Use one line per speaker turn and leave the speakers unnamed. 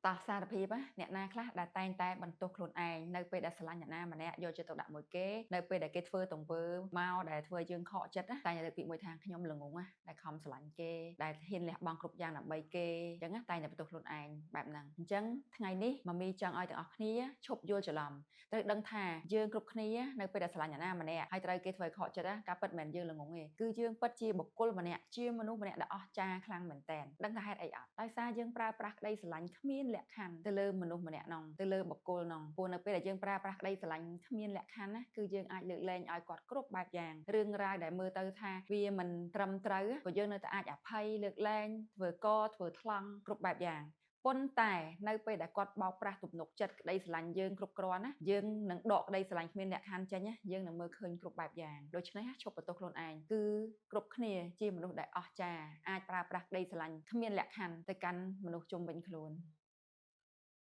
តោះសារភាពអ្នកណាខ្លះដែលតែងតែបន្ទោសខ្លួនឯងនៅពេលដែលស្រឡាញ់អ្នកណាម្នាក់យកចិត្តទុកដាក់មួយគេនៅពេលដែលគេធ្វើទង្វើមកដែលធ្វើឲ្យយើងខកចិត្តតែងតែលើកពាក្យមួយថាខ្ញុំល្ងងដែលខំស្រឡាញ់គេដែលហ៊ានលះបង់គ្រប់យ៉ាងដើម្បីគេអញ្ចឹងតែងតែបន្ទោសខ្លួនឯងបែបហ្នឹងអញ្ចឹងថ្ងៃនេះម៉ាមីចង់ឲ្យទាំងអស់គ្នាឈប់យល់ច្រឡំត្រូវដឹងថាយើងគ្រប់គ្នានៅពេលដែលស្រឡាញ់អ្នកណាម្នាក់ហើយត្រូវគេធ្វើឲ្យខកចិត្តការពិតមិនមែនយើងល្ងងទេគឺយើងពិតជាបុគ្គលម្នាក់ជាមនុស្សម្នាក់ដែលអស្ចារ្យខ្លាំងមែនតើដឹងថាហេតុអីអត់ដោយសារយើងប្រើប្រាស់ក្តីស្រឡាញ់គ្មានលក្ខខណ្ឌទៅលើមនុស្សម្នាក់នោះទៅលើបុគ្គលនោះព្រោះនៅពេលដែលយើងប្រើប្រាស់ក្តីស្រឡាញ់គ្មានលក្ខខណ្ឌណាគឺយើងអាចលើកលែងឲ្យគាត់គ្រប់បែបយ៉ាងរឿងរ៉ាវដែលមើលទៅថាវាមិនត្រឹមត្រូវក៏យើងនៅតែអាចអភ័យលើកលែងធ្វើធ្វើថ្លង់គ្រប់បែបយ៉ាងប៉ុន្តែនៅពេលដែលគាត់បោកប្រាស់ទំនុកចិត្តក្តីស្រឡាញ់យើងគ្រប់គ្រាន់ណាយើងនឹងដកក្តីស្រឡាញ់គ្មានលក្ខខណ្ឌចេញណាយើងនឹងមើលឃើញគ្រប់បែបយ៉ាងដូច្នេះឈប់បន្ទោសខ្លួនឯងគឺគ្រប់គ្នាជាមនុស្សដែលអស្ចារ្យអាចប្រើប្រាស់ក្តីស្រឡាញ់គ្មានលក្ខខណ្ឌទៅកាន់មនុស្សជុំវិញខ្លួន